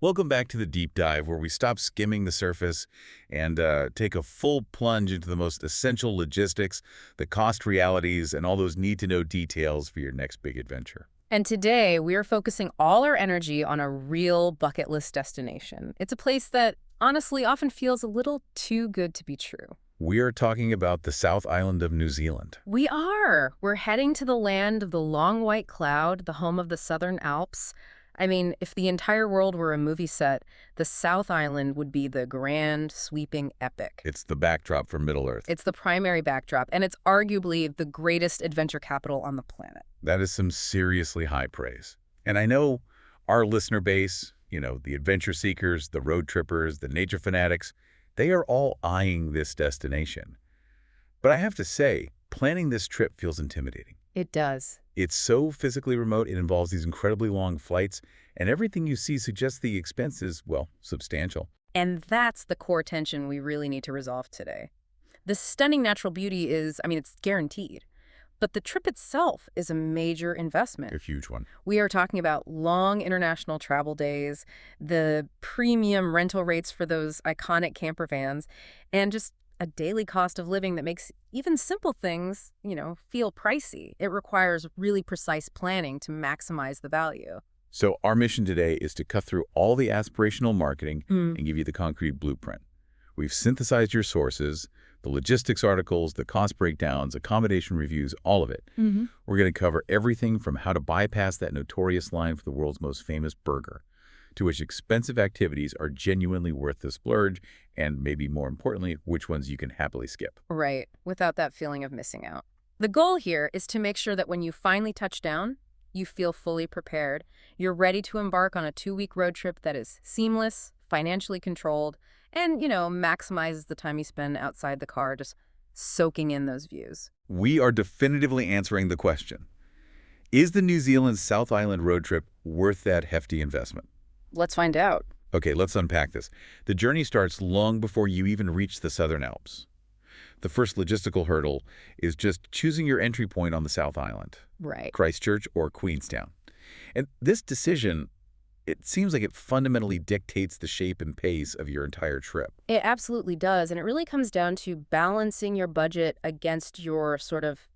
Welcome back to the deep dive where we stop skimming the surface and take a full plunge into the most essential logistics, the cost realities, and all those need-to-know details for your next big adventure. And today, we are focusing all our energy on a real bucket list destination. It's a place that, honestly, often feels a little too good to be true. We are talking about the South Island of New Zealand. We are. We're heading to the land of the long white cloud, the home of the Southern Alps. I mean, if the entire world were a movie set, the South Island would be the grand, sweeping epic. It's the backdrop for Middle-earth. It's the primary backdrop, and it's arguably the greatest adventure capital on the planet. That is some seriously high praise. And I know our listener base, the adventure seekers, the road trippers, the nature fanatics, they are all eyeing this destination. But I have to say, planning this trip feels intimidating. It does. It's so physically remote, it involves these incredibly long flights, and everything you see suggests the expense is, well, substantial. And that's the core tension we really need to resolve today. The stunning natural beauty is, it's guaranteed. But the trip itself is a major investment. A huge one. We are talking about long international travel days, the premium rental rates for those iconic camper vans, and just a daily cost of living that makes even simple things, feel pricey. It requires really precise planning to maximize the value. So our mission today is to cut through all the aspirational marketing and give you the concrete blueprint. We've synthesized your sources, the logistics articles, the cost breakdowns, accommodation reviews, all of it. We're going to cover everything from how to bypass that notorious line for the world's most famous burger, to which expensive activities are genuinely worth the splurge, and maybe more importantly, which ones you can happily skip. Right, without that feeling of missing out. The goal here is to make sure that when you finally touch down, you feel fully prepared. You're ready to embark on a 2-week road trip that is seamless, financially controlled, and, maximizes the time you spend outside the car just soaking in those views. We are definitively answering the question, is the New Zealand South Island road trip worth that hefty investment? Let's find out. Okay, let's unpack this. The journey starts long before you even reach the Southern Alps. The first logistical hurdle is just choosing your entry point on the South Island. Right. Christchurch or Queenstown. And this decision, it seems like it fundamentally dictates the shape and pace of your entire trip. It absolutely does, and it really comes down to balancing your budget against your sort of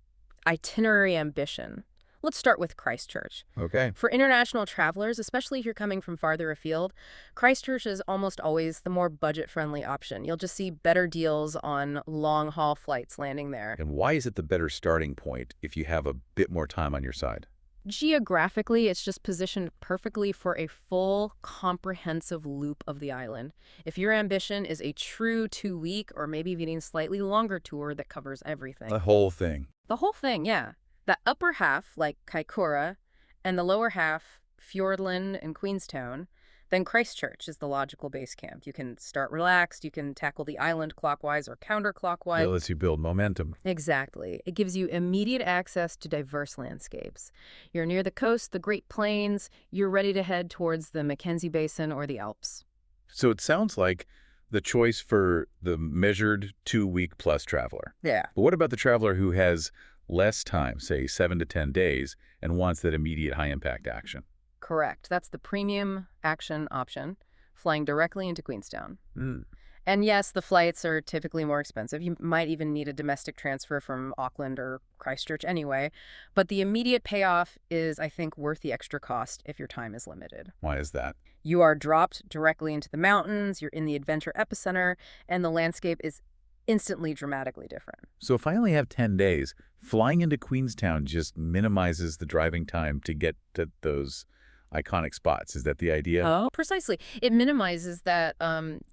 itinerary ambition. Let's start with Christchurch. Okay. For international travelers, especially if you're coming from farther afield, Christchurch is almost always the more budget-friendly option. You'll just see better deals on long-haul flights landing there. And why is it the better starting point if you have a bit more time on your side? Geographically, it's just positioned perfectly for a full, comprehensive loop of the island. If your ambition is a true 2-week or maybe even slightly longer tour that covers everything. The whole thing. The whole thing, yeah. The upper half, like Kaikoura, and the lower half, Fiordland and Queenstown, then Christchurch is the logical base camp. You can start relaxed, you can tackle the island clockwise or counterclockwise. It lets you build momentum. Exactly. It gives you immediate access to diverse landscapes. You're near the coast, the Great Plains, you're ready to head towards the Mackenzie Basin or the Alps. So it sounds like the choice for the measured 2-week plus traveler. Yeah. But what about the traveler who has less time, say 7 to 10 days, and wants that immediate high-impact action? Correct. That's the premium action option, flying directly into Queenstown. And yes, the flights are typically more expensive. You might even need a domestic transfer from Auckland or Christchurch anyway. But the immediate payoff is, I think, worth the extra cost if your time is limited. Why is that? You are dropped directly into the mountains, you're in the adventure epicenter, and the landscape is instantly dramatically different. So if I only have 10 days, flying into Queenstown just minimizes the driving time to get to those iconic spots. Is that the idea? Oh, precisely. It minimizes that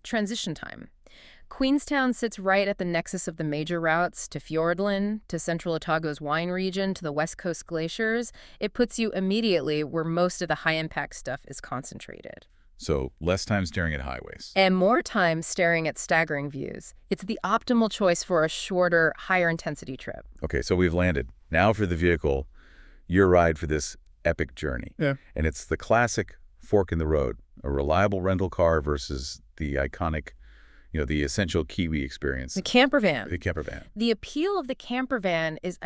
transition time. Queenstown sits right at the nexus of the major routes to Fiordland, to Central Otago's wine region, to the West Coast glaciers. It puts you immediately where most of the high-impact stuff is concentrated. So less time staring at highways. And more time staring at staggering views. It's the optimal choice for a shorter, higher-intensity trip. Okay, so we've landed. Now for the vehicle, your ride for this epic journey. Yeah. And it's the classic fork in the road, a reliable rental car versus the iconic, The essential Kiwi experience. The campervan. The Campervan. The appeal of the campervan is,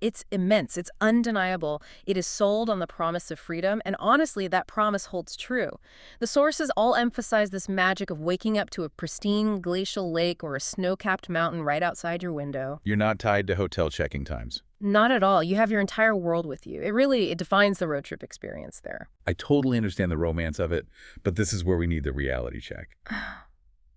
it's immense. It's undeniable. It is sold on the promise of freedom, and honestly, that promise holds true. The sources all emphasize this magic of waking up to a pristine glacial lake or a snow-capped mountain right outside your window. You're not tied to hotel checking times. Not at all. You have your entire world with you. It defines the road trip experience there. I totally understand the romance of it, but this is where we need the reality check.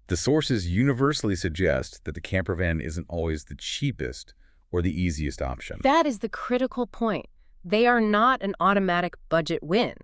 The sources universally suggest that the campervan isn't always the cheapest or the easiest option. That is the critical point. They are not an automatic budget win.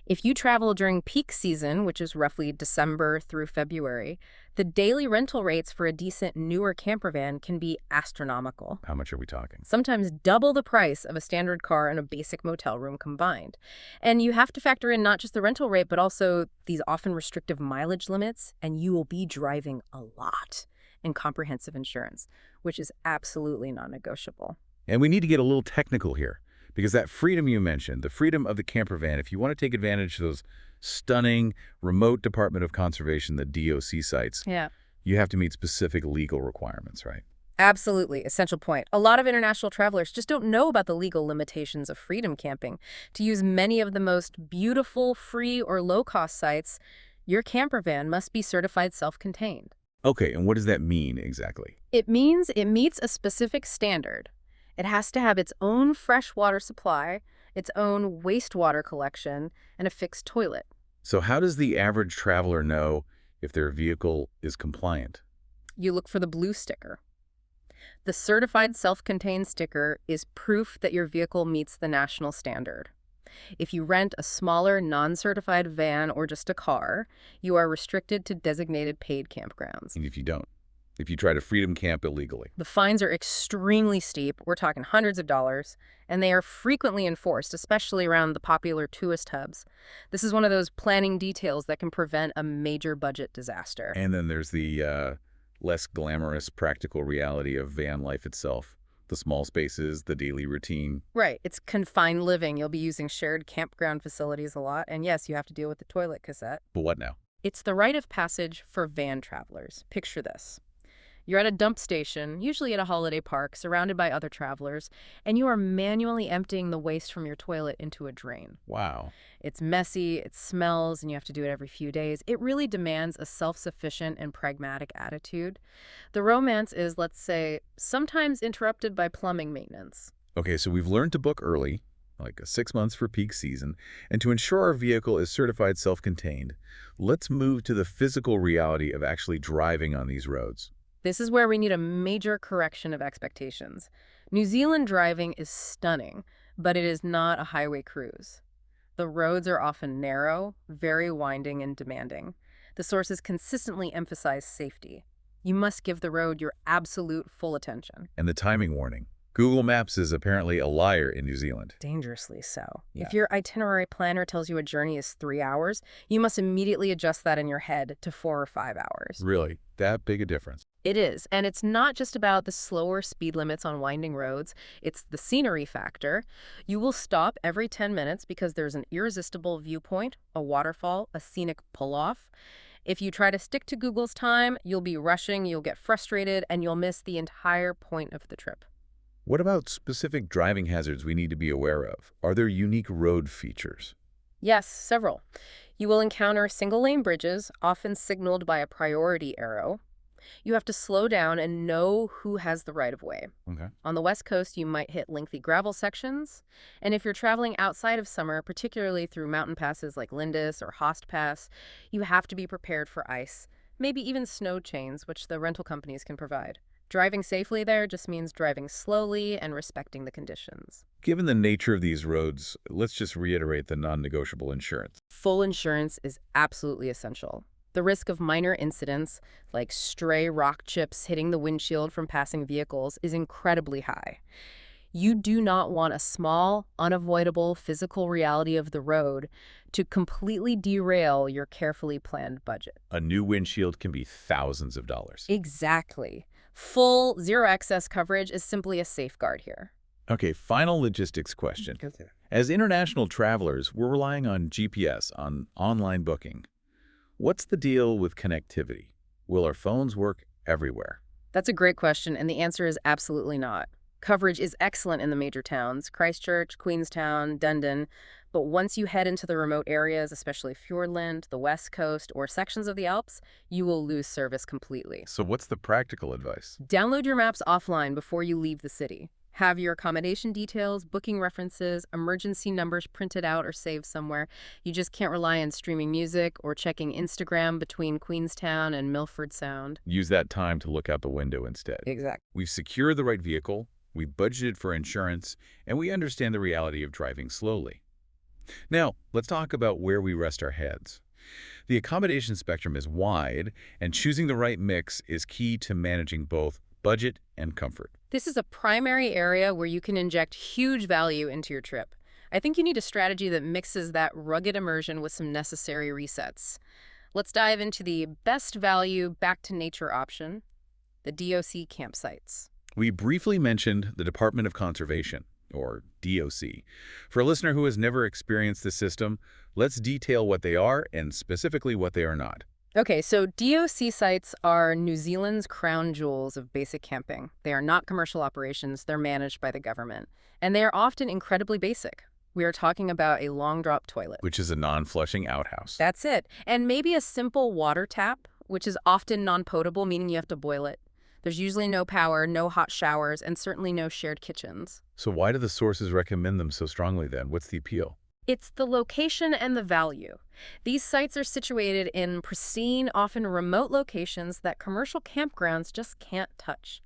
If you travel during peak season, which is roughly December through February, the daily rental rates for a decent newer campervan can be astronomical. How much are we talking? Sometimes double the price of a standard car and a basic motel room combined. And you have to factor in not just the rental rate, but also these often restrictive mileage limits, and you will be driving a lot in comprehensive insurance, which is absolutely non-negotiable. And we need to get a little technical here, because that freedom you mentioned, the freedom of the campervan, if you want to take advantage of those stunning remote Department of Conservation, the DOC sites, you have to meet specific legal requirements, right? Absolutely. Essential point. A lot of international travelers just don't know about the legal limitations of freedom camping. To use many of the most beautiful, free, or low-cost sites, your campervan must be certified self-contained. Okay, and what does that mean exactly? It means it meets a specific standard. It has to have its own fresh water supply, its own wastewater collection, and a fixed toilet. So how does the average traveler know if their vehicle is compliant? You look for the blue sticker. The certified self-contained sticker is proof that your vehicle meets the national standard. If you rent a smaller, non-certified van or just a car, you are restricted to designated paid campgrounds. And if you don't? If you try to freedom camp illegally? The fines are extremely steep. We're talking hundreds of dollars, and they are frequently enforced, especially around the popular tourist hubs. This is one of those planning details that can prevent a major budget disaster. And then there's the less glamorous practical reality of van life itself. The small spaces, the daily routine. Right. It's confined living. You'll be using shared campground facilities a lot. And yes, you have to deal with the toilet cassette. But what now? It's the rite of passage for van travelers. Picture this. You're at a dump station, usually at a holiday park, surrounded by other travelers, and you are manually emptying the waste from your toilet into a drain. Wow. It's messy, it smells, and you have to do it every few days. It really demands a self-sufficient and pragmatic attitude. The romance is, let's say, sometimes interrupted by plumbing maintenance. Okay, so we've learned to book early, like 6 months for peak season, and to ensure our vehicle is certified self-contained, let's move to the physical reality of actually driving on these roads. This is where we need a major correction of expectations. New Zealand driving is stunning, but it is not a highway cruise. The roads are often narrow, very winding, and demanding. The sources consistently emphasize safety. You must give the road your absolute full attention. And the timing warning. Google Maps is apparently a liar in New Zealand. Dangerously so. Yeah. If your itinerary planner tells you a journey is 3 hours, you must immediately adjust that in your head to 4 or 5 hours. Really? That big a difference? It is, and it's not just about the slower speed limits on winding roads, it's the scenery factor. You will stop every 10 minutes because there's an irresistible viewpoint, a waterfall, a scenic pull-off. If you try to stick to Google's time, you'll be rushing, you'll get frustrated, and you'll miss the entire point of the trip. What about specific driving hazards we need to be aware of? Are there unique road features? Yes, several. You will encounter single-lane bridges, often signaled by a priority arrow. You have to slow down and know who has the right-of-way. Okay. On the West Coast, you might hit lengthy gravel sections. And if you're traveling outside of summer, particularly through mountain passes like Lindis or Host Pass, you have to be prepared for ice, maybe even snow chains, which the rental companies can provide. Driving safely there just means driving slowly and respecting the conditions. Given the nature of these roads, let's just reiterate the non-negotiable insurance. Full insurance is absolutely essential. The risk of minor incidents, like stray rock chips hitting the windshield from passing vehicles, is incredibly high. You do not want a small, unavoidable physical reality of the road to completely derail your carefully planned budget. A new windshield can be thousands of dollars. Exactly. Full zero excess coverage is simply a safeguard here. Okay, final logistics question. As international travelers, we're relying on GPS, on online booking. What's the deal with connectivity? Will our phones work everywhere? That's a great question, and the answer is absolutely not. Coverage is excellent in the major towns, Christchurch, Queenstown, Dunedin, but once you head into the remote areas, especially Fjordland, the West Coast, or sections of the Alps, you will lose service completely. So what's the practical advice? Download your maps offline before you leave the city. Have your accommodation details, booking references, emergency numbers printed out or saved somewhere. You just can't rely on streaming music or checking Instagram between Queenstown and Milford Sound. Use that time to look out the window instead. Exactly. We've secured the right vehicle, we budgeted for insurance, and we understand the reality of driving slowly. Now, let's talk about where we rest our heads. The accommodation spectrum is wide, and choosing the right mix is key to managing both budget and comfort. This is a primary area where you can inject huge value into your trip. I think you need a strategy that mixes that rugged immersion with some necessary resets. Let's dive into the best value back-to-nature option, the DOC campsites. We briefly mentioned the Department of Conservation, or DOC. For a listener who has never experienced the system, let's detail what they are and specifically what they are not. Okay, so DOC sites are New Zealand's crown jewels of basic camping. They are not commercial operations, they're managed by the government. And they are often incredibly basic. We are talking about a long drop toilet. Which is a non-flushing outhouse. That's it. And maybe a simple water tap, which is often non-potable, meaning you have to boil it. There's usually no power, no hot showers, and certainly no shared kitchens. So why do the sources recommend them so strongly then? What's the appeal? It's the location and the value. These sites are situated in pristine, often remote locations that commercial campgrounds just can't touch.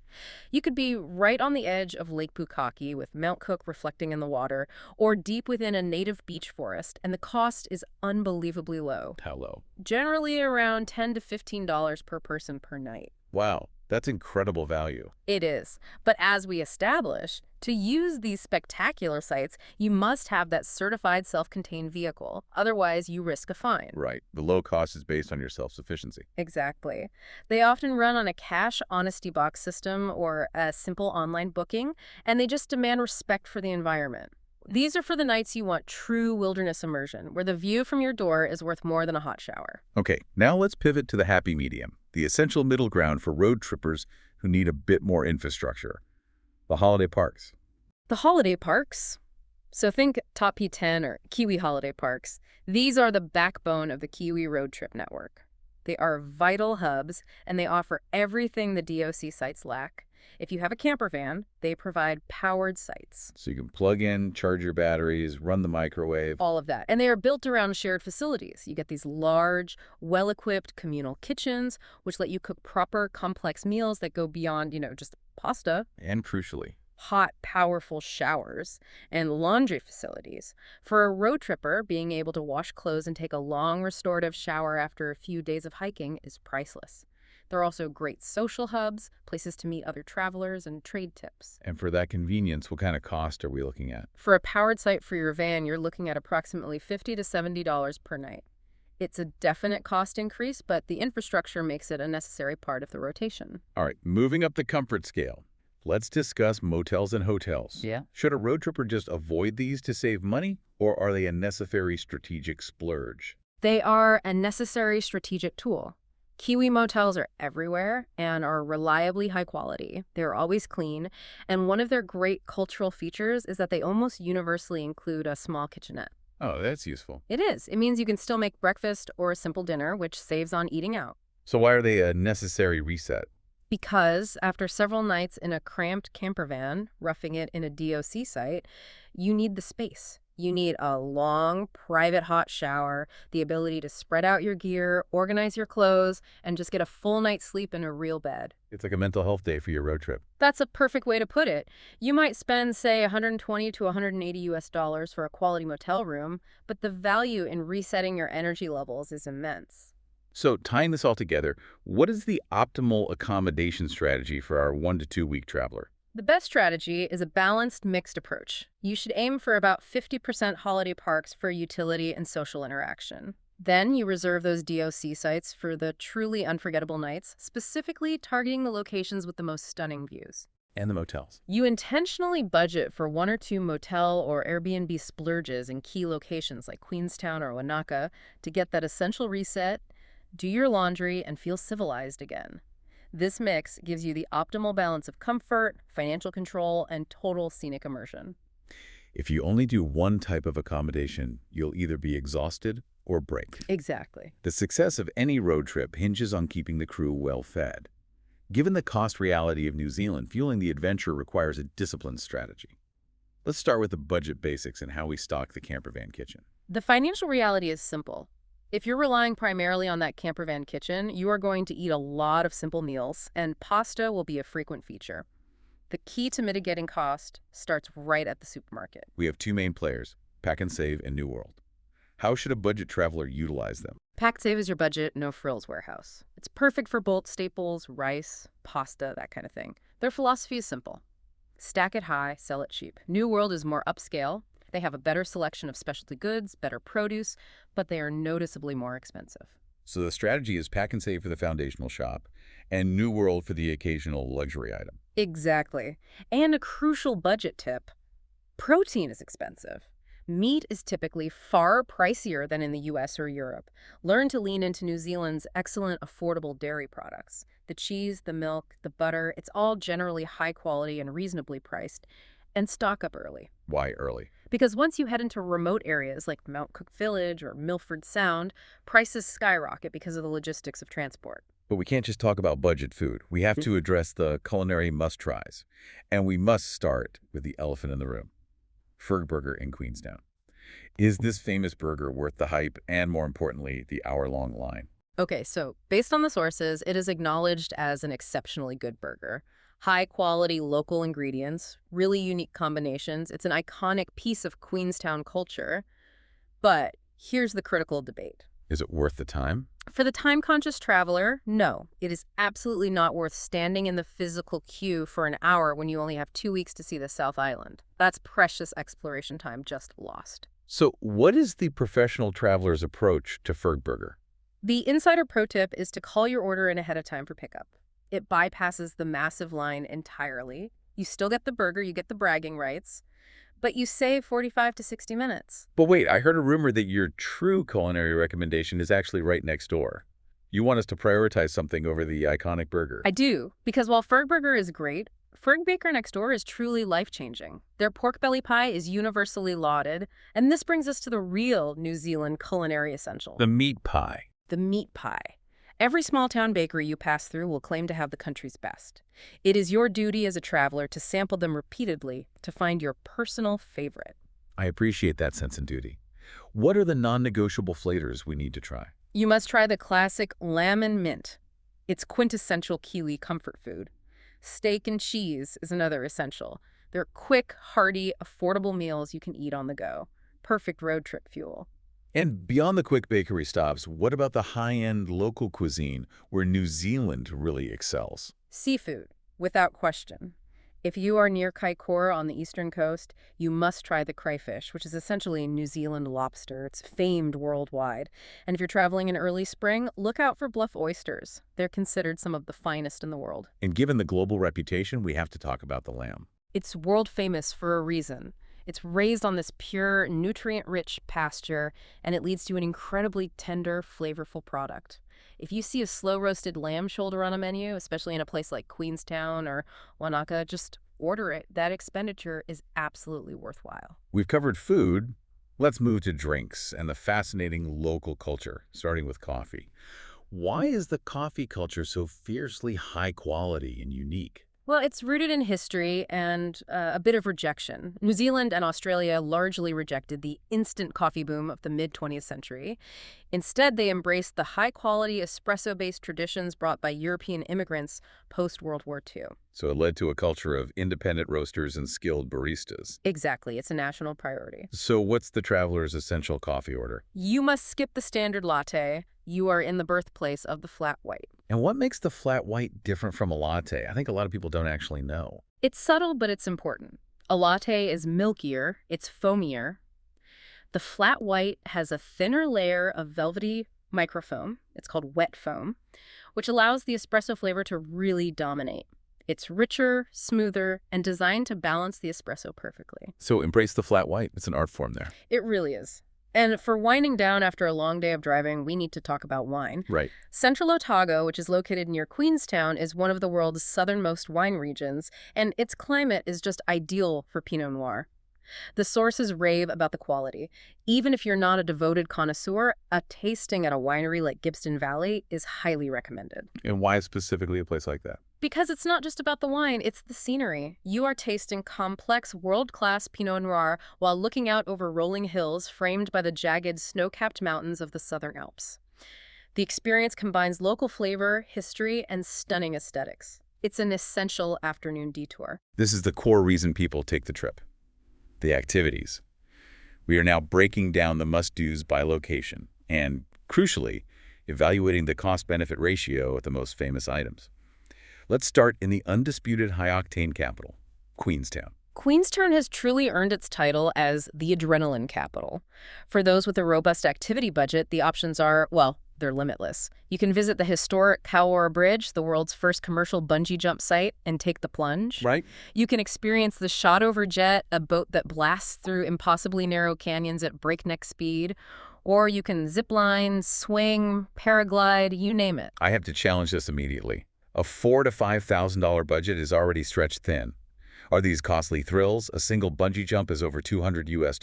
You could be right on the edge of Lake Pukaki with Mount Cook reflecting in the water, or deep within a native beach forest, and the cost is unbelievably low. How low? Generally around $10 to $15 per person per night. Wow, that's incredible value. It is. But as we established, to use these spectacular sites, you must have that certified self-contained vehicle. Otherwise, you risk a fine. Right. The low cost is based on your self-sufficiency. Exactly. They often run on a cash honesty box system or a simple online booking, and they just demand respect for the environment. These are for the nights you want true wilderness immersion, where the view from your door is worth more than a hot shower. Okay, now let's pivot to the happy medium, the essential middle ground for road trippers who need a bit more infrastructure. The holiday parks. The holiday parks. So think Top P10 or Kiwi holiday parks. These are the backbone of the Kiwi road trip network. They are vital hubs, and they offer everything the DOC sites lack. If you have a camper van, they provide powered sites. So you can plug in, charge your batteries, run the microwave. All of that. And they are built around shared facilities. You get these large, well-equipped communal kitchens, which let you cook proper, complex meals that go beyond, just pasta. And crucially, hot, powerful showers and laundry facilities. For a road tripper, being able to wash clothes and take a long restorative shower after a few days of hiking is priceless. There are also great social hubs, places to meet other travelers, and trade tips. And for that convenience, what kind of cost are we looking at? For a powered site for your van, you're looking at approximately $50 to $70 per night. It's a definite cost increase, but the infrastructure makes it a necessary part of the rotation. All right, moving up the comfort scale. Let's discuss motels and hotels. Yeah. Should a road tripper just avoid these to save money, or are they a necessary strategic splurge? They are a necessary strategic tool. Kiwi motels are everywhere and are reliably high quality. They're always clean, and one of their great cultural features is that they almost universally include a small kitchenette. Oh, that's useful. It is. It means you can still make breakfast or a simple dinner, which saves on eating out. So why are they a necessary reset? Because after several nights in a cramped campervan, roughing it in a DOC site, you need the space. You need a long, private hot shower, the ability to spread out your gear, organize your clothes, and just get a full night's sleep in a real bed. It's like a mental health day for your road trip. That's a perfect way to put it. You might spend, say, $120 to $180 for a quality motel room, but the value in resetting your energy levels is immense. So tying this all together, what is the optimal accommodation strategy for our 1 to 2 week traveler? The best strategy is a balanced, mixed approach. You should aim for about 50% holiday parks for utility and social interaction. Then you reserve those DOC sites for the truly unforgettable nights, specifically targeting the locations with the most stunning views. And the motels. You intentionally budget for 1 or 2 motel or Airbnb splurges in key locations like Queenstown or Wanaka to get that essential reset, do your laundry, and feel civilized again. This mix gives you the optimal balance of comfort, financial control, and total scenic immersion. If you only do one type of accommodation, you'll either be exhausted or break. Exactly. The success of any road trip hinges on keeping the crew well fed. Given the cost reality of New Zealand, fueling the adventure requires a disciplined strategy. Let's start with the budget basics and how we stock the campervan kitchen. The financial reality is simple. If you're relying primarily on that campervan kitchen, you are going to eat a lot of simple meals, and pasta will be a frequent feature. The key to mitigating cost starts right at the supermarket. We have two main players, Pack and Save and New World. How should a budget traveler utilize them? Pack Save is your budget, no frills warehouse. It's perfect for bulk staples, rice, pasta, that kind of thing. Their philosophy is simple. Stack it high, sell it cheap. New World is more upscale. They have a better selection of specialty goods, better produce, but they are noticeably more expensive. So the strategy is Pack and Save for the foundational shop and New World for the occasional luxury item. Exactly. And a crucial budget tip, protein is expensive. Meat is typically far pricier than in the US or Europe. Learn to lean into New Zealand's excellent affordable dairy products. The cheese, the milk, the butter, it's all generally high quality and reasonably priced. And stock up early. Why early? Because once you head into remote areas like Mount Cook Village or Milford Sound, prices skyrocket because of the logistics of transport. But we can't just talk about budget food. We have to address the culinary must-tries. And we must start with the elephant in the room, Ferg Burger in Queenstown. Is this famous burger worth the hype and, more importantly, the hour-long line? Okay, so based on the sources, it is acknowledged as an exceptionally good burger. High-quality local ingredients, really unique combinations. It's an iconic piece of Queenstown culture. But here's the critical debate. Is it worth the time? For the time-conscious traveler, no. It is absolutely not worth standing in the physical queue for an hour when you only have 2 weeks to see the South Island. That's precious exploration time just lost. So what is the professional traveler's approach to Ferg Burger? The insider pro tip is to call your order in ahead of time for pickup. It bypasses the massive line entirely. You still get the burger, you get the bragging rights, but you save 45 to 60 minutes. But wait, I heard a rumor that your true culinary recommendation is actually right next door. You want us to prioritize something over the iconic burger. I do, because while Ferg Burger is great, Ferg Baker next door is truly life-changing. Their pork belly pie is universally lauded, and this brings us to the real New Zealand culinary essential. The meat pie. The meat pie. Every small-town bakery you pass through will claim to have the country's best. It is your duty as a traveler to sample them repeatedly to find your personal favorite. I appreciate that sense of duty. What are the non-negotiable flavors we need to try? You must try the classic lamb and mint. It's quintessential Kiwi comfort food. Steak and cheese is another essential. They're quick, hearty, affordable meals you can eat on the go. Perfect road trip fuel. And beyond the quick bakery stops, what about the high-end local cuisine where New Zealand really excels? Seafood, without question. If you are near Kaikoura on the eastern coast, you must try the crayfish, which is essentially New Zealand lobster. It's famed worldwide. And if you're traveling in early spring, look out for bluff oysters. They're considered some of the finest in the world. And given the global reputation, we have to talk about the lamb. It's world famous for a reason. It's raised on this pure, nutrient-rich pasture, and it leads to an incredibly tender, flavorful product. If you see a slow-roasted lamb shoulder on a menu, especially in a place like Queenstown or Wanaka, just order it. That expenditure is absolutely worthwhile. We've covered food. Let's move to drinks and the fascinating local culture, starting with coffee. Why is the coffee culture so fiercely high quality and unique? Well, it's rooted in history and a bit of rejection. New Zealand and Australia largely rejected the instant coffee boom of the mid-20th century. Instead, they embraced the high-quality espresso-based traditions brought by European immigrants post-World War II. So it led to a culture of independent roasters and skilled baristas. Exactly. It's a national priority. So what's the traveler's essential coffee order? You must skip the standard latte. You are in the birthplace of the flat white. And what makes the flat white different from a latte? I think a lot of people don't actually know. It's subtle, but it's important. A latte is milkier, it's foamier. The flat white has a thinner layer of velvety microfoam, it's called wet foam, which allows the espresso flavor to really dominate. It's richer, smoother, and designed to balance the espresso perfectly. So embrace the flat white. It's an art form there. It really is. And for winding down after a long day of driving, we need to talk about wine. Right. Central Otago, which is located near Queenstown, is one of the world's southernmost wine regions, and its climate is just ideal for Pinot Noir. The sources rave about the quality. Even if you're not a devoted connoisseur, a tasting at a winery like Gibston Valley is highly recommended. And why specifically a place like that? Because it's not just about the wine, it's the scenery. You are tasting complex, world-class Pinot Noir while looking out over rolling hills framed by the jagged, snow-capped mountains of the Southern Alps. The experience combines local flavor, history, and stunning aesthetics. It's an essential afternoon detour. This is the core reason people take the trip. The activities. We are now breaking down the must-dos by location and, crucially, evaluating the cost-benefit ratio of the most famous items. Let's start in the undisputed high-octane capital, Queenstown. Queenstown has truly earned its title as the adrenaline capital. For those with a robust activity budget, the options are, well, they're limitless. You can visit the historic Cowora Bridge, the world's first commercial bungee jump site, and take the plunge. Right. You can experience the Shotover Jet, a boat that blasts through impossibly narrow canyons at breakneck speed. Or you can zip line, swing, paraglide, you name it. I have to challenge this immediately. A $4,000 to $5,000 budget is already stretched thin. Are these costly thrills? A single bungee jump is over $200 US.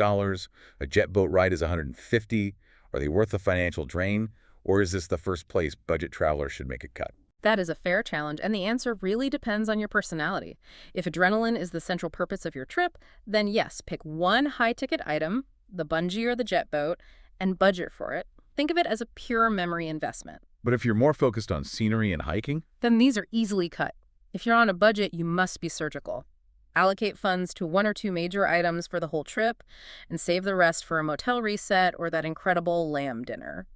A jet boat ride is $150. Are they worth the financial drain? Or is this the first place budget travelers should make a cut? That is a fair challenge, and the answer really depends on your personality. If adrenaline is the central purpose of your trip, then yes, pick one high-ticket item, the bungee or the jet boat, and budget for it. Think of it as a pure memory investment. But if you're more focused on scenery and hiking? Then these are easily cut. If you're on a budget, you must be surgical. Allocate funds to one or two major items for the whole trip, and save the rest for a motel reset or that incredible lamb dinner.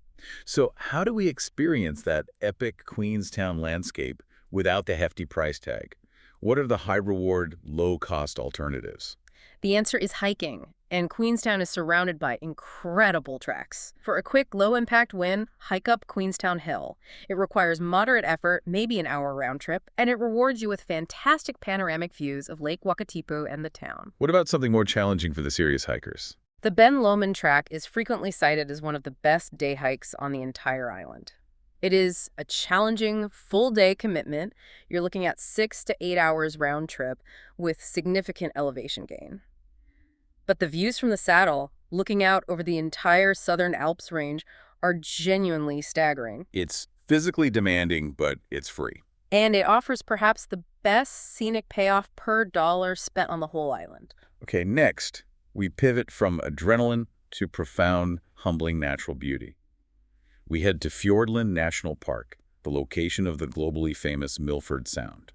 So how do we experience that epic Queenstown landscape without the hefty price tag? What are the high-reward, low-cost alternatives? The answer is hiking, and Queenstown is surrounded by incredible treks. For a quick, low-impact win, hike up Queenstown Hill. It requires moderate effort, maybe an hour round trip, and it rewards you with fantastic panoramic views of Lake Wakatipu and the town. What about something more challenging for the serious hikers? The Ben Lomond track is frequently cited as one of the best day hikes on the entire island. It is a challenging, full-day commitment. You're looking at 6 to 8 hours round trip with significant elevation gain. But the views from the saddle, looking out over the entire Southern Alps range, are genuinely staggering. It's physically demanding, but it's free. And it offers perhaps the best scenic payoff per dollar spent on the whole island. Okay, next, we pivot from adrenaline to profound, humbling natural beauty. We head to Fiordland National Park, the location of the globally famous Milford Sound.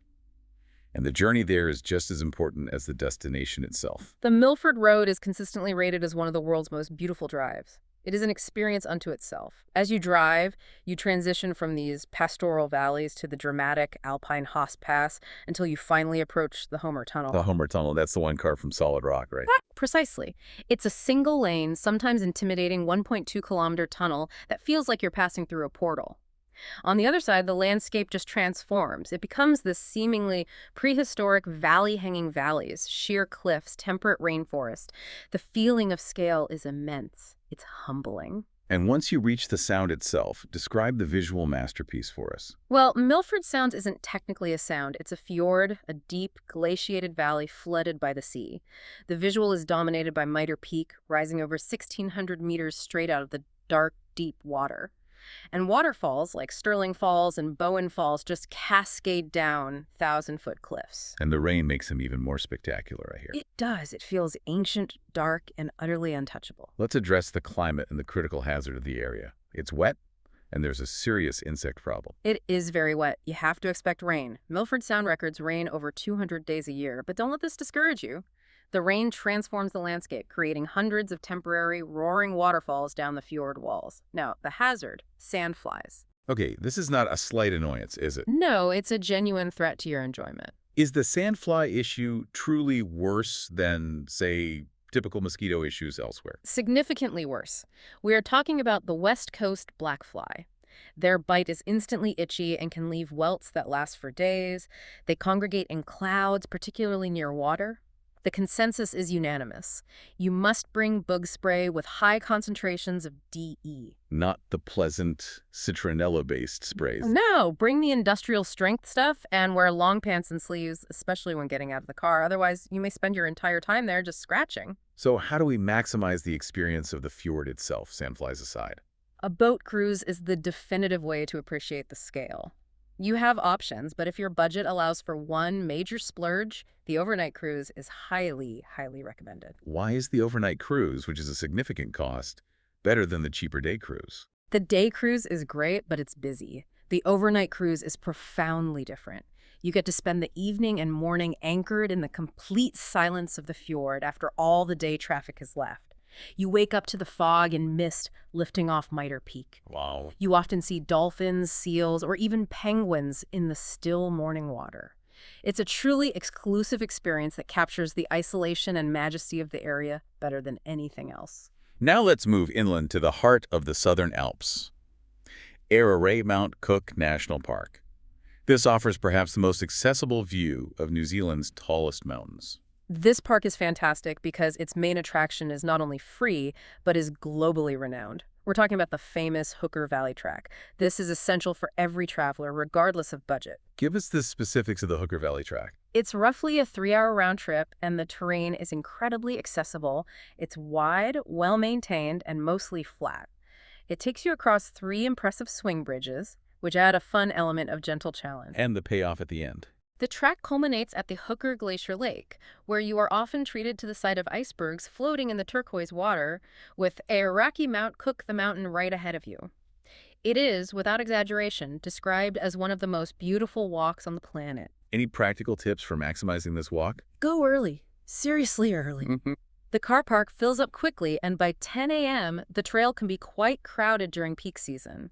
And the journey there is just as important as the destination itself. The Milford Road is consistently rated as one of the world's most beautiful drives. It is an experience unto itself. As you drive, you transition from these pastoral valleys to the dramatic alpine Haas Pass until you finally approach the Homer Tunnel. The Homer Tunnel, that's the one carved from solid rock, right? Precisely. It's a single-lane, sometimes intimidating 1.2-kilometer tunnel that feels like you're passing through a portal. On the other side, the landscape just transforms. It becomes this seemingly prehistoric valley-hanging valleys, sheer cliffs, temperate rainforest. The feeling of scale is immense. It's humbling. And once you reach the sound itself, describe the visual masterpiece for us. Well, Milford Sound isn't technically a sound. It's a fjord, a deep, glaciated valley flooded by the sea. The visual is dominated by Mitre Peak, rising over 1,600 meters straight out of the dark, deep water. And waterfalls like Sterling Falls and Bowen Falls just cascade down 1,000-foot cliffs. And the rain makes them even more spectacular, I hear. It does. It feels ancient, dark, and utterly untouchable. Let's address the climate and the critical hazard of the area. It's wet, and there's a serious insect problem. It is very wet. You have to expect rain. Milford Sound records rain over 200 days a year, but don't let this discourage you. The rain transforms the landscape, creating hundreds of temporary, roaring waterfalls down the fjord walls. Now, the hazard, sandflies. Okay, this is not a slight annoyance, is it? No, it's a genuine threat to your enjoyment. Is the sandfly issue truly worse than, say, typical mosquito issues elsewhere? Significantly worse. We are talking about the West Coast blackfly. Their bite is instantly itchy and can leave welts that last for days. They congregate in clouds, particularly near water. The consensus is unanimous. You must bring bug spray with high concentrations of DE. Not the pleasant citronella-based sprays. No, bring the industrial strength stuff and wear long pants and sleeves, especially when getting out of the car. Otherwise, you may spend your entire time there just scratching. So how do we maximize the experience of the fjord itself, sandflies aside? A boat cruise is the definitive way to appreciate the scale. You have options, but if your budget allows for one major splurge, the overnight cruise is highly, highly recommended. Why is the overnight cruise, which is a significant cost, better than the cheaper day cruise? The day cruise is great, but it's busy. The overnight cruise is profoundly different. You get to spend the evening and morning anchored in the complete silence of the fjord after all the day traffic has left. You wake up to the fog and mist lifting off Mitre Peak. Wow. You often see dolphins, seals, or even penguins in the still morning water. It's a truly exclusive experience that captures the isolation and majesty of the area better than anything else. Now let's move inland to the heart of the Southern Alps. Itinerary Mount Cook National Park. This offers perhaps the most accessible view of New Zealand's tallest mountains. This park is fantastic because its main attraction is not only free, but is globally renowned. We're talking about the famous Hooker Valley Track. This is essential for every traveler, regardless of budget. Give us the specifics of the Hooker Valley Track. It's roughly a 3-hour round trip, and the terrain is incredibly accessible. It's wide, well-maintained, and mostly flat. It takes you across 3 impressive swing bridges, which add a fun element of gentle challenge. And the payoff at the end. The track culminates at the Hooker Glacier Lake, where you are often treated to the sight of icebergs floating in the turquoise water, with Itinerary Mount Cook the mountain right ahead of you. It is, without exaggeration, described as one of the most beautiful walks on the planet. Any practical tips for maximizing this walk? Go early. Seriously early. The car park fills up quickly, and by 10 a.m., the trail can be quite crowded during peak season.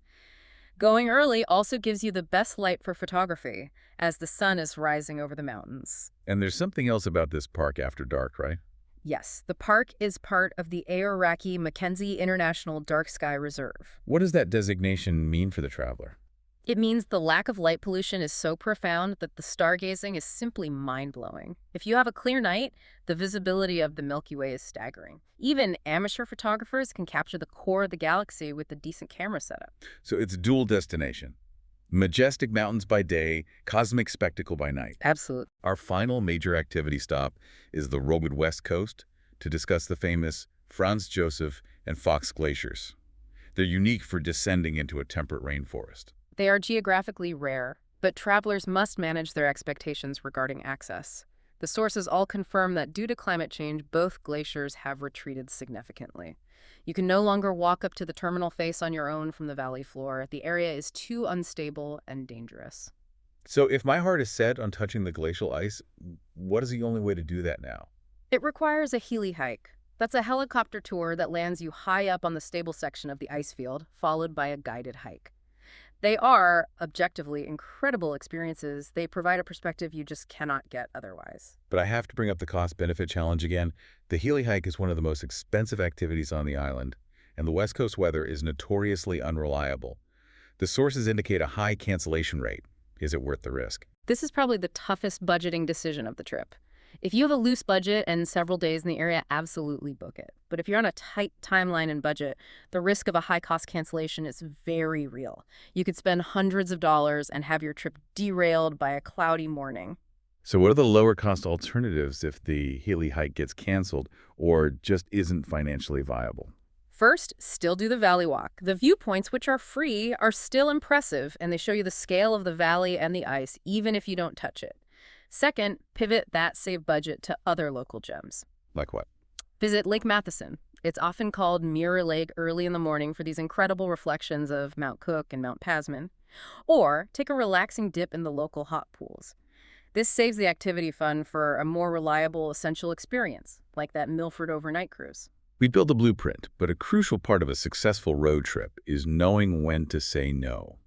Going early also gives you the best light for photography, as the sun is rising over the mountains. And there's something else about this park after dark, right? Yes, the park is part of the Itinerary-Mackenzie International Dark Sky Reserve. What does that designation mean for the traveler? It means the lack of light pollution is so profound that the stargazing is simply mind-blowing. If you have a clear night, the visibility of the Milky Way is staggering. Even amateur photographers can capture the core of the galaxy with a decent camera setup. So it's dual destination. Majestic mountains by day, cosmic spectacle by night. Absolutely. Our final major activity stop is the rugged west coast to discuss the famous Franz Josef and Fox glaciers. They're unique for descending into a temperate rainforest. They are geographically rare, but travelers must manage their expectations regarding access. The sources all confirm that due to climate change, both glaciers have retreated significantly. You can no longer walk up to the terminal face on your own from the valley floor. The area is too unstable and dangerous. So if my heart is set on touching the glacial ice, what is the only way to do that now? It requires a heli hike. That's a helicopter tour that lands you high up on the stable section of the ice field, followed by a guided hike. They are, objectively, incredible experiences. They provide a perspective you just cannot get otherwise. But I have to bring up the cost-benefit challenge again. The heli hike is one of the most expensive activities on the island, and the West Coast weather is notoriously unreliable. The sources indicate a high cancellation rate. Is it worth the risk? This is probably the toughest budgeting decision of the trip. If you have a loose budget and several days in the area, absolutely book it. But if you're on a tight timeline and budget, the risk of a high-cost cancellation is very real. You could spend hundreds of dollars and have your trip derailed by a cloudy morning. So what are the lower-cost alternatives if the heli hike gets canceled or just isn't financially viable? First, still do the valley walk. The viewpoints, which are free, are still impressive, and they show you the scale of the valley and the ice, even if you don't touch it. Second, pivot that saved budget to other local gems. Like what? Visit Lake Matheson. It's often called Mirror Lake early in the morning for these incredible reflections of Mount Cook and Mount Pasman. Or take a relaxing dip in the local hot pools. This saves the activity fund for a more reliable, essential experience, like that Milford overnight cruise. We build a blueprint, but a crucial part of a successful road trip is knowing when to say no.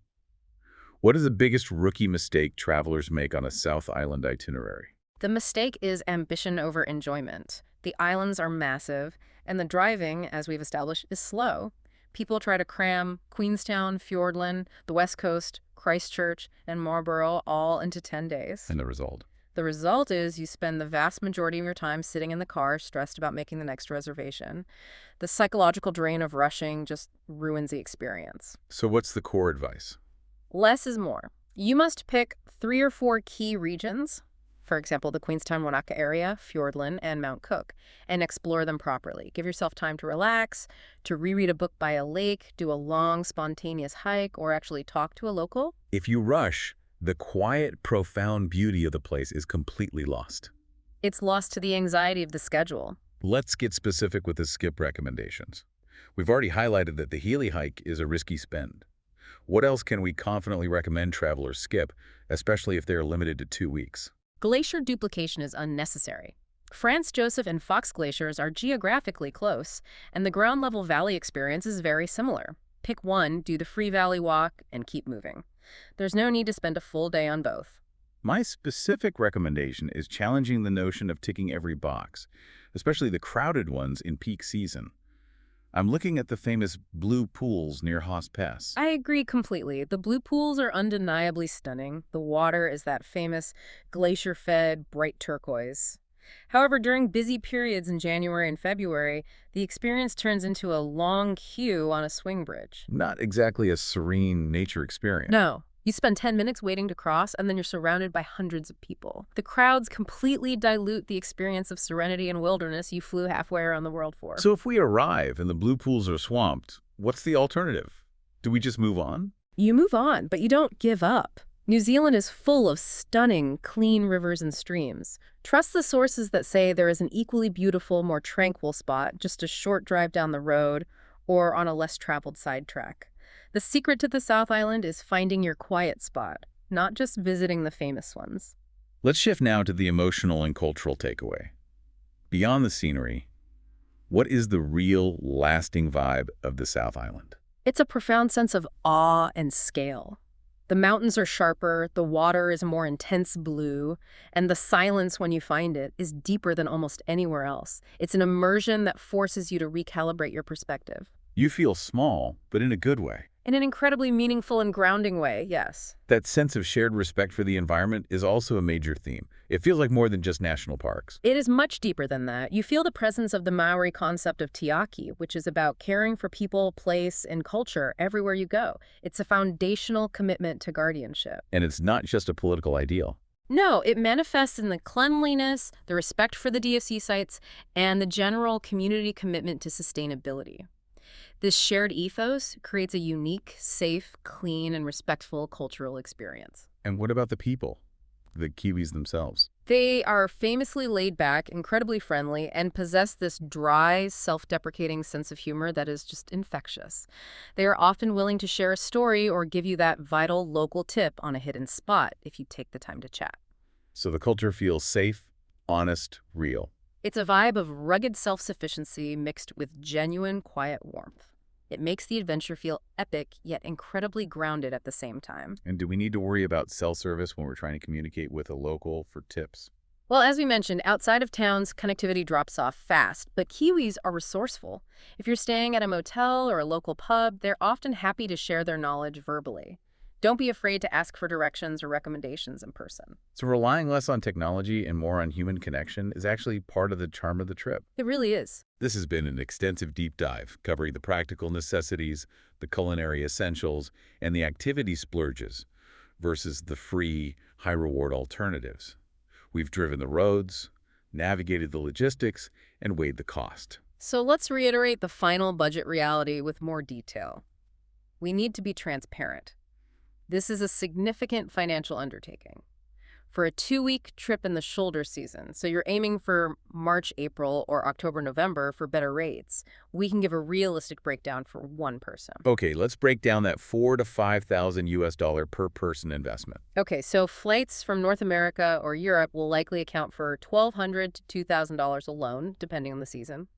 What is the biggest rookie mistake travelers make on a South Island itinerary? The mistake is ambition over enjoyment. The islands are massive, and the driving, as we've established, is slow. People try to cram Queenstown, Fiordland, the West Coast, Christchurch, and Marlborough all into 10 days. And the result? The result is you spend the vast majority of your time sitting in the car, stressed about making the next reservation. The psychological drain of rushing just ruins the experience. So what's the core advice? Less is more. You must pick 3 or 4 key regions, for example, the Queenstown, Wanaka area, Fiordland, and Mount Cook, and explore them properly. Give yourself time to relax, to reread a book by a lake, do a long, spontaneous hike, or actually talk to a local. If you rush, the quiet, profound beauty of the place is completely lost. It's lost to the anxiety of the schedule. Let's get specific with the skip recommendations. We've already highlighted that the Healy hike is a risky spend. What else can we confidently recommend travelers skip, especially if they are limited to 2 weeks? Glacier duplication is unnecessary. Franz Josef and Fox glaciers are geographically close, and the ground-level valley experience is very similar. Pick one, do the free valley walk, and keep moving. There's no need to spend a full day on both. My specific recommendation is challenging the notion of ticking every box, especially the crowded ones in peak season. I'm looking at the famous blue pools near Haas Pass. I agree completely. The blue pools are undeniably stunning. The water is that famous glacier-fed bright turquoise. However, during busy periods in January and February, the experience turns into a long queue on a swing bridge. Not exactly a serene nature experience. No. You spend 10 minutes waiting to cross, and then you're surrounded by hundreds of people. The crowds completely dilute the experience of serenity and wilderness you flew halfway around the world for. So if we arrive and the blue pools are swamped, what's the alternative? Do we just move on? You move on, but you don't give up. New Zealand is full of stunning, clean rivers and streams. Trust the sources that say there is an equally beautiful, more tranquil spot just a short drive down the road or on a less traveled sidetrack. The secret to the South Island is finding your quiet spot, not just visiting the famous ones. Let's shift now to the emotional and cultural takeaway. Beyond the scenery, what is the real, lasting vibe of the South Island? It's a profound sense of awe and scale. The mountains are sharper, the water is a more intense blue, and the silence when you find it is deeper than almost anywhere else. It's an immersion that forces you to recalibrate your perspective. You feel small, but in a good way. In an incredibly meaningful and grounding way, yes. That sense of shared respect for the environment is also a major theme. It feels like more than just national parks. It is much deeper than that. You feel the presence of the Maori concept of tiaki, which is about caring for people, place, and culture everywhere you go. It's a foundational commitment to guardianship. And it's not just a political ideal. No, it manifests in the cleanliness, the respect for the DFC sites, and the general community commitment to sustainability. This shared ethos creates a unique, safe, clean, and respectful cultural experience. And what about the people, the Kiwis themselves? They are famously laid back, incredibly friendly, and possess this dry, self-deprecating sense of humor that is just infectious. They are often willing to share a story or give you that vital local tip on a hidden spot if you take the time to chat. So the culture feels safe, honest, real. It's a vibe of rugged self-sufficiency mixed with genuine, quiet warmth. It makes the adventure feel epic, yet incredibly grounded at the same time. And do we need to worry about cell service when we're trying to communicate with a local for tips? Well, as we mentioned, outside of towns, connectivity drops off fast, but Kiwis are resourceful. If you're staying at a motel or a local pub, they're often happy to share their knowledge verbally. Don't be afraid to ask for directions or recommendations in person. So relying less on technology and more on human connection is actually part of the charm of the trip. It really is. This has been an extensive deep dive covering the practical necessities, the culinary essentials, and the activity splurges versus the free, high-reward alternatives. We've driven the roads, navigated the logistics, and weighed the cost. So let's reiterate the final budget reality with more detail. We need to be transparent. This is a significant financial undertaking. For a 2-week trip in the shoulder season, so you're aiming for March, April, or October, November for better rates, we can give a realistic breakdown for one person. Okay, let's break down that $4,000 to $5,000 per person investment. Okay, so flights from North America or Europe will likely account for $1,200 to $2,000 alone, depending on the season.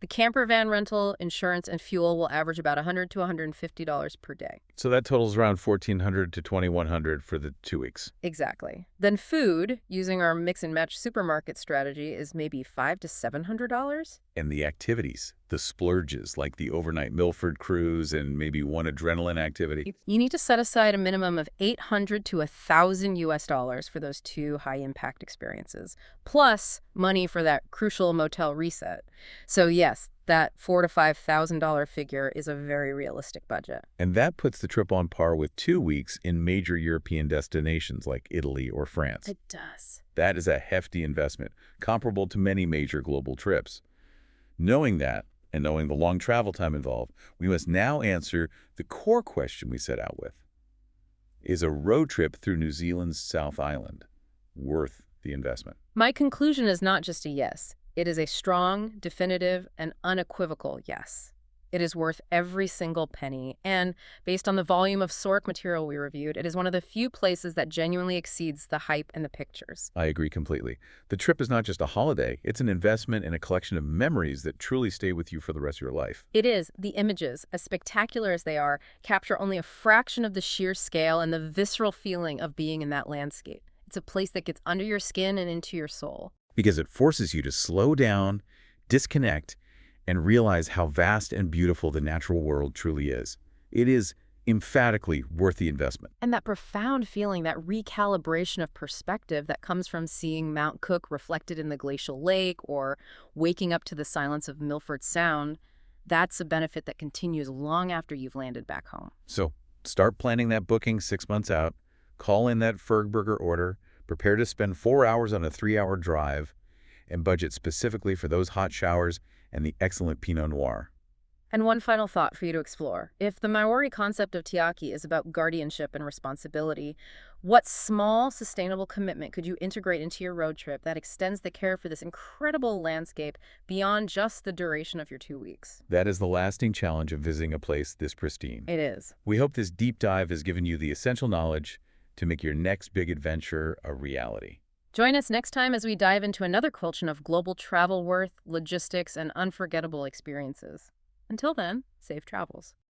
The campervan rental, insurance, and fuel will average about $100 to $150 per day. So that totals around $1,400 to $2,100 for the 2 weeks. Exactly. Then food, using our mix and match supermarket strategy, is maybe $500 to $700. And the activities, the splurges, like the overnight Milford cruise and maybe one adrenaline activity. You need to set aside a minimum of 800 to 1,000 US dollars for those two high-impact experiences, plus money for that crucial motel reset. So yes, that $4,000 to $5,000 figure is a very realistic budget. And that puts the trip on par with 2 weeks in major European destinations like Italy or France. It does. That is a hefty investment, comparable to many major global trips. Knowing that, and knowing the long travel time involved, we must now answer the core question we set out with. Is a road trip through New Zealand's South Island worth the investment? My conclusion is not just a yes. It is a strong, definitive, and unequivocal yes. It is worth every single penny, and based on the volume of source material we reviewed, it is one of the few places that genuinely exceeds the hype and the pictures. I agree completely. The trip is not just a holiday, it's an investment in a collection of memories that truly stay with you for the rest of your life. It is. The images, as spectacular as they are, capture only a fraction of the sheer scale and the visceral feeling of being in that landscape. It's a place that gets under your skin and into your soul. Because it forces you to slow down, disconnect, and realize how vast and beautiful the natural world truly is. It is emphatically worth the investment. And that profound feeling, that recalibration of perspective that comes from seeing Mount Cook reflected in the glacial lake or waking up to the silence of Milford Sound, that's a benefit that continues long after you've landed back home. So start planning that booking 6 months out, call in that Fergburger order, prepare to spend 4 hours on a 3-hour drive, and budget specifically for those hot showers and the excellent Pinot Noir. And one final thought for you to explore. If the Maori concept of tiaki is about guardianship and responsibility, what small, sustainable commitment could you integrate into your road trip that extends the care for this incredible landscape beyond just the duration of your 2 weeks? That is the lasting challenge of visiting a place this pristine. It is. We hope this deep dive has given you the essential knowledge to make your next big adventure a reality. Join us next time as we dive into another collection of global travel worth, logistics, and unforgettable experiences. Until then, safe travels.